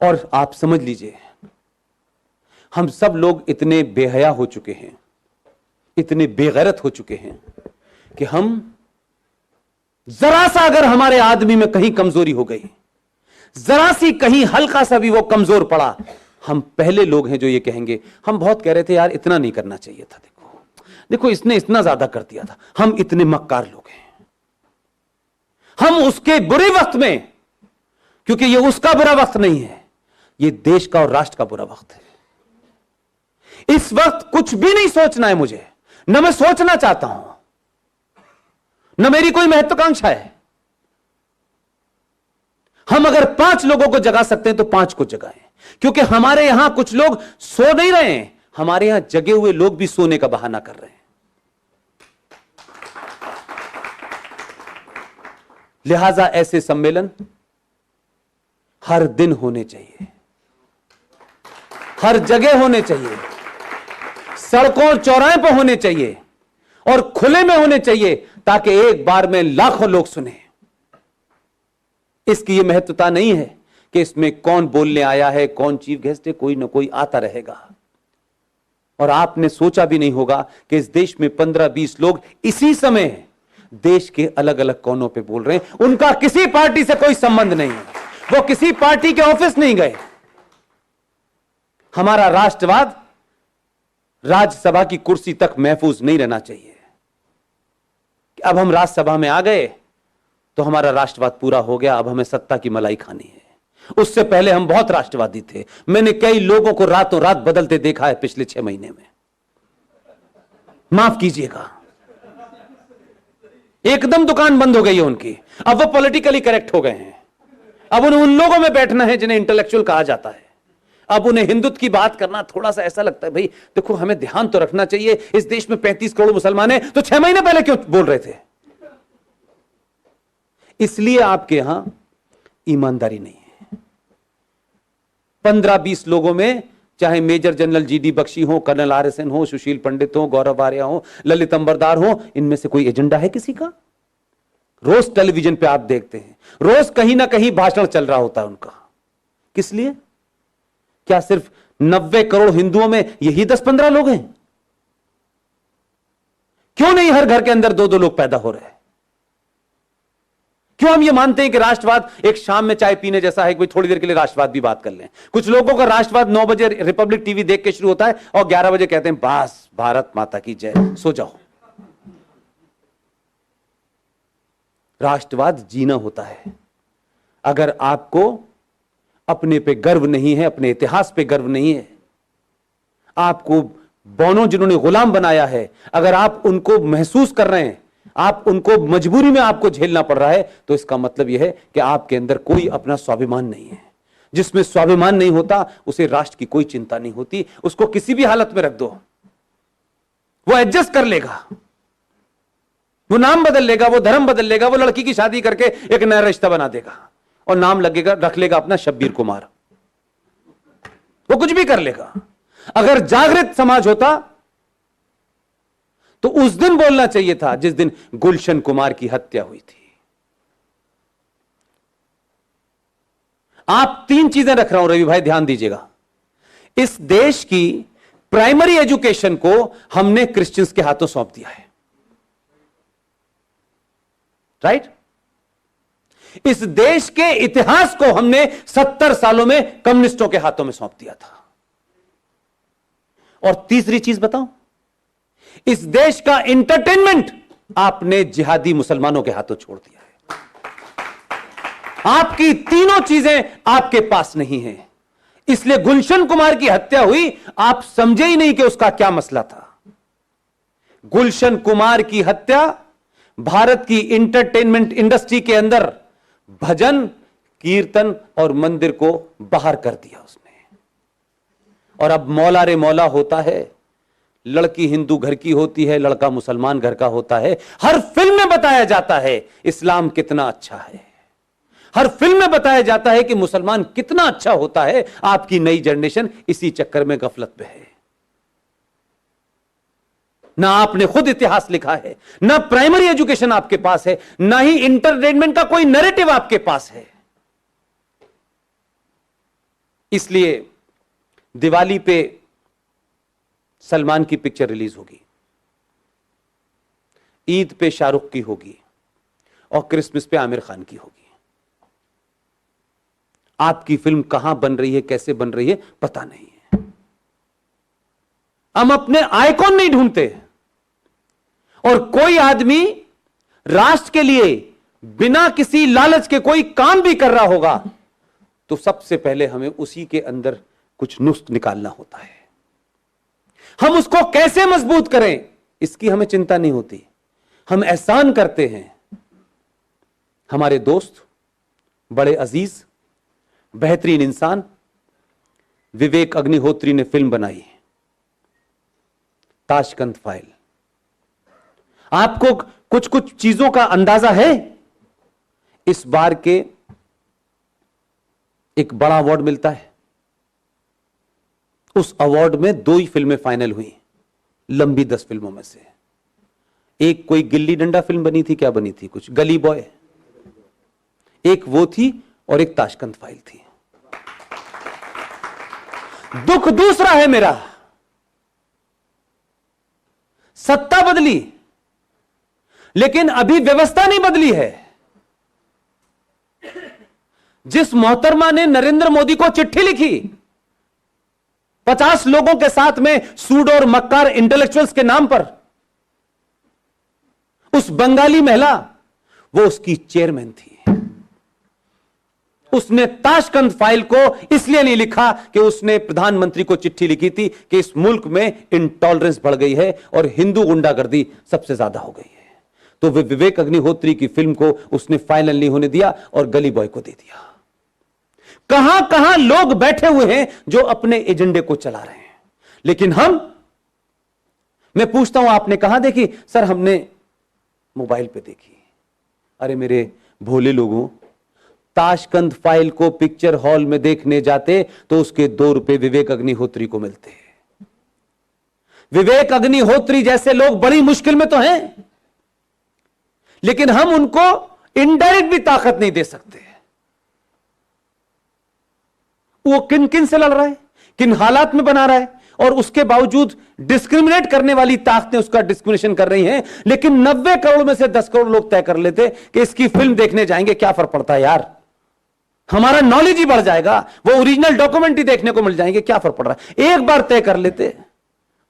और आप समझ लीजिए, हम सब लोग इतने बेहया हो चुके हैं, इतने बेगैरत हो चुके हैं कि हम जरा सा अगर हमारे आदमी में कहीं कमजोरी हो गई, जरा सी कहीं हल्का सा भी वो कमजोर पड़ा, हम पहले लोग हैं जो ये कहेंगे। हम बहुत कह रहे थे यार इतना नहीं करना चाहिए था, देखो देखो इसने इतना ज्यादा कर दिया था, हम इतने मक्कार लोग हैं। हम उसके बुरे वक्त में, क्योंकि ये उसका बुरा वक्त नहीं है, ये देश का और राष्ट्र का बुरा वक्त है। इस वक्त कुछ भी नहीं सोचना है मुझे, न मैं सोचना चाहता हूं, न मेरी कोई महत्वाकांक्षा है। हम अगर 5 लोगों को जगा सकते हैं तो 5 को जगाएं, क्योंकि हमारे यहां कुछ लोग सो नहीं रहे हैं, हमारे यहां जगे हुए लोग भी सोने का बहाना कर रहे हैं। लिहाजा ऐसे सम्मेलन हर दिन होने चाहिए, हर जगह होने चाहिए, सड़कों और चौराहे पर होने चाहिए और खुले में होने चाहिए, ताकि एक बार में लाखों लोग सुने। इसकी यह महत्वता नहीं है कि इसमें कौन बोलने आया है, कौन चीफ गेस्ट है, कोई ना कोई आता रहेगा। और आपने सोचा भी नहीं होगा कि इस देश में 15-20 लोग इसी समय देश के अलग अलग कोनों पे बोल रहे हैं, उनका किसी पार्टी से कोई संबंध नहीं है, वो किसी पार्टी के ऑफिस नहीं गए। हमारा राष्ट्रवाद राज्यसभा की कुर्सी तक महफूज नहीं रहना चाहिए। अब हम राज्यसभा में आ गए तो हमारा राष्ट्रवाद पूरा हो गया, अब हमें सत्ता की मलाई खानी है। उससे पहले हम बहुत राष्ट्रवादी थे। मैंने कई लोगों को रातों रात बदलते देखा है पिछले 6 महीने में, माफ कीजिएगा। एकदम दुकान बंद हो गई है उनकी, अब वो पॉलिटिकली करेक्ट हो गए हैं। अब उन्हें उन लोगों में बैठना है जिन्हें इंटेलेक्चुअल कहा जाता है। अब उन्हें हिंदुत्व की बात करना थोड़ा सा ऐसा लगता है, भाई देखो हमें ध्यान तो रखना चाहिए, इस देश में 35 करोड़ मुसलमान हैं, तो 6 महीने पहले क्यों बोल रहे थे? इसलिए आपके यहां ईमानदारी नहीं है। 15-20 लोगों में, चाहे मेजर जनरल जीडी बख्शी हो, कर्नल RSN हो, सुशील पंडित हो, गौरव आर्या हो, ललित अंबरदार हो, इनमें से कोई एजेंडा है किसी का? रोज टेलीविजन पे आप देखते हैं, रोज कहीं ना कहीं भाषण चल रहा होता है उनका। किस लिए? क्या सिर्फ 90 करोड़ हिंदुओं में यही 10-15 लोग हैं? क्यों नहीं हर घर के अंदर 2-2 लोग पैदा हो रहे हैं? क्यों हम ये मानते हैं कि राष्ट्रवाद एक शाम में चाय पीने जैसा है, कोई थोड़ी देर के लिए राष्ट्रवाद भी बात कर लें? कुछ लोगों का राष्ट्रवाद 9 बजे रिपब्लिक टीवी देख के शुरू होता है और 11 बजे कहते हैं बस भारत माता की जय, सो जाओ। राष्ट्रवाद जीना होता है। अगर आपको अपने पे गर्व नहीं है, अपने इतिहास पे गर्व नहीं है, आपको बौनों जिन्होंने गुलाम बनाया है, अगर आप उनको महसूस कर रहे हैं, आप उनको मजबूरी में आपको झेलना पड़ रहा है, तो इसका मतलब यह है कि आपके अंदर कोई अपना स्वाभिमान नहीं है। जिसमें स्वाभिमान नहीं होता उसे राष्ट्र की कोई चिंता नहीं होती। उसको किसी भी हालत में रख दो, वो एडजस्ट कर लेगा, वो नाम बदल लेगा, वो धर्म बदल लेगा, वो लड़की की शादी करके एक नया रिश्ता बना देगा और नाम लगेगा, रख लेगा अपना शब्बीर कुमार। वो कुछ भी कर लेगा। अगर जागृत समाज होता तो उस दिन बोलना चाहिए था जिस दिन गुलशन कुमार की हत्या हुई थी। आप 3 चीजें रख रहा हूं रवि भाई, ध्यान दीजिएगा। इस देश की प्राइमरी एजुकेशन को हमने क्रिश्चियंस के हाथों सौंप दिया है, राइट? इस देश के इतिहास को हमने 70 सालों में कम्युनिस्टों के हाथों में सौंप दिया था। और तीसरी चीज बताऊं, इस देश का एंटरटेनमेंट आपने जिहादी मुसलमानों के हाथों छोड़ दिया है। आपकी तीनों चीजें आपके पास नहीं है, इसलिए गुलशन कुमार की हत्या हुई, आप समझे ही नहीं कि उसका क्या मसला था। गुलशन कुमार की हत्या भारत की एंटरटेनमेंट इंडस्ट्री के अंदर भजन, कीर्तन और मंदिर को बाहर कर दिया उसने। और अब मौला रे मौला होता है, लड़की हिंदू घर की होती है, लड़का मुसलमान घर का होता है। हर फिल्म में बताया जाता है इस्लाम कितना अच्छा है, हर फिल्म में बताया जाता है कि मुसलमान कितना अच्छा होता है। आपकी नई जनरेशन इसी चक्कर में गफलत पे है। ना आपने खुद इतिहास लिखा है, ना प्राइमरी एजुकेशन आपके पास है, ना ही इंटरटेनमेंट का कोई नैरेटिव आपके पास है। इसलिए दिवाली पे सलमान की पिक्चर रिलीज होगी, ईद पे शाहरुख की होगी और क्रिसमस पे आमिर खान की होगी। आपकी फिल्म कहां बन रही है, कैसे बन रही है, पता नहीं है। हम अपने आइकॉन नहीं ढूंढते, और कोई आदमी राष्ट्र के लिए बिना किसी लालच के कोई काम भी कर रहा होगा तो सबसे पहले हमें उसी के अंदर कुछ नुस्ख निकालना होता है। हम उसको कैसे मजबूत करें इसकी हमें चिंता नहीं होती। हम एहसान करते हैं। हमारे दोस्त, बड़े अजीज, बेहतरीन इंसान विवेक अग्निहोत्री ने फिल्म बनाई ताशकंद फाइल। आपको कुछ कुछ चीजों का अंदाजा है? इस बार के एक बड़ा अवार्ड मिलता है, उस अवार्ड में 2 ही फिल्में फाइनल हुई लंबी 10 फिल्मों में से। एक कोई गिल्ली डंडा फिल्म बनी थी, क्या बनी थी, कुछ गली बॉय, एक वो थी और एक ताशकंद फाइल थी। दुख दूसरा है मेरा, सत्ता बदली लेकिन अभी व्यवस्था नहीं बदली है। जिस मोहतरमा ने नरेंद्र मोदी को चिट्ठी लिखी 50 लोगों के साथ में सूड और मक्कार इंटेलेक्चुअल्स के नाम पर, उस बंगाली महिला वो उसकी चेयरमैन थी। उसने ताशकंद फाइल को इसलिए नहीं लिखा कि उसने प्रधानमंत्री को चिट्ठी लिखी थी कि इस मुल्क में इंटॉलरेंस बढ़ गई है और हिंदू गुंडागर्दी सबसे ज्यादा हो गई है, तो वे विवेक अग्निहोत्री की फिल्म को उसने फाइनल नहीं होने दिया और गली बॉय को दे दिया। कहां कहां लोग बैठे हुए हैं जो अपने एजेंडे को चला रहे हैं, लेकिन मैं पूछता हूं, आपने कहां देखी? सर हमने मोबाइल पे देखी। अरे मेरे भोले लोगों, ताशकंद फाइल को पिक्चर हॉल में देखने जाते तो उसके 2 रुपए विवेक अग्निहोत्री को मिलते। विवेक अग्निहोत्री जैसे लोग बड़ी मुश्किल में तो हैं, लेकिन हम उनको इनडायरेक्ट भी ताकत नहीं दे सकते। वो किन किन से लड़ रहा है, किन हालात में बना रहा है, और उसके बावजूद डिस्क्रिमिनेट करने वाली ताकतें उसका डिस्क्रिमिनेशन कर रही हैं। लेकिन 90 करोड़ में से 10 करोड़ लोग तय कर लेते कि इसकी फिल्म देखने जाएंगे, क्या फर्क पड़ता है यार, हमारा नॉलेज ही बढ़ जाएगा, वो ओरिजिनल डॉक्यूमेंट ही देखने को मिल जाएंगे, क्या फर्क पड़ रहा है। एक बार तय कर लेते।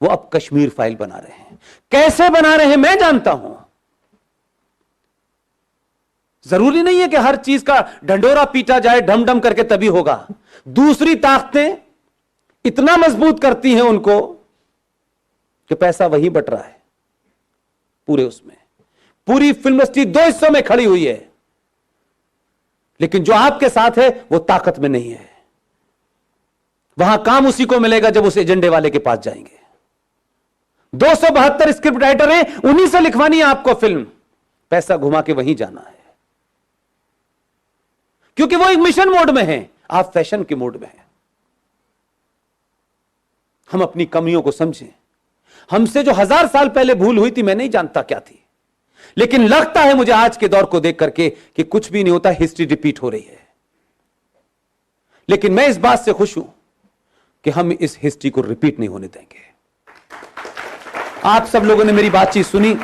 वो अब कश्मीर फाइल बना रहे हैं। कैसे बना रहे हैं मैं जानता हूं। जरूरी नहीं है कि हर चीज का ढंडोरा पीटा जाए ढम ढम करके तभी होगा। दूसरी ताकतें इतना मजबूत करती हैं उनको कि पैसा वही बट रहा है पूरे उसमें। पूरी फिल्म इंडस्ट्री 2 हिस्सों में खड़ी हुई है, लेकिन जो आपके साथ है वो ताकत में नहीं है। वहां काम उसी को मिलेगा जब उस एजेंडे वाले के पास जाएंगे। 272 स्क्रिप्ट राइटर हैं, उन्हीं से लिखवानी है आपको फिल्म, पैसा घुमा के वहीं जाना है, क्योंकि वो एक मिशन मोड में है, आप फैशन के मोड में हैं। हम अपनी कमियों को समझें। हमसे जो 1000 साल पहले भूल हुई थी मैं नहीं जानता क्या थी, लेकिन लगता है मुझे आज के दौर को देख करके कि कुछ भी नहीं होता, हिस्ट्री रिपीट हो रही है। लेकिन मैं इस बात से खुश हूं कि हम इस हिस्ट्री को रिपीट नहीं होने देंगे। आप सब लोगों ने मेरी बातचीत सुनी।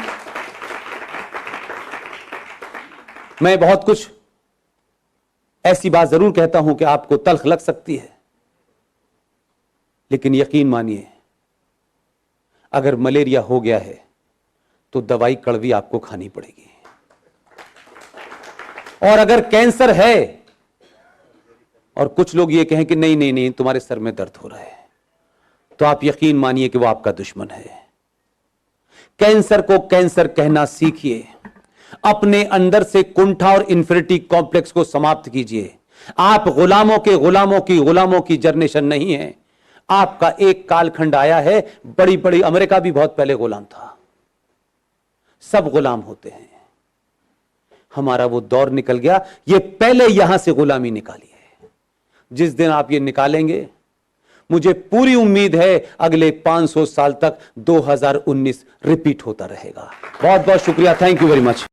मैं बहुत कुछ ऐसी बात जरूर कहता हूं कि आपको तल्ख लग सकती है, लेकिन यकीन मानिए अगर मलेरिया हो गया है तो दवाई कड़वी आपको खानी पड़ेगी, और अगर कैंसर है और कुछ लोग ये कहें कि नहीं नहीं नहीं तुम्हारे सर में दर्द हो रहा है, तो आप यकीन मानिए कि वो आपका दुश्मन है। कैंसर को कैंसर कहना सीखिए, अपने अंदर से कुंठा और इंफिनिटी कॉम्प्लेक्स को समाप्त कीजिए। आप गुलामों की जनरेशन नहीं है। आपका एक कालखंड आया है, बड़ी बड़ी अमेरिका भी बहुत पहले गुलाम था, सब गुलाम होते हैं। हमारा वो दौर निकल गया, ये पहले यहां से गुलामी निकाली है। जिस दिन आप ये निकालेंगे, मुझे पूरी उम्मीद है अगले 500 साल तक 2019 रिपीट होता रहेगा। बहुत बहुत शुक्रिया, थैंक यू वेरी मच।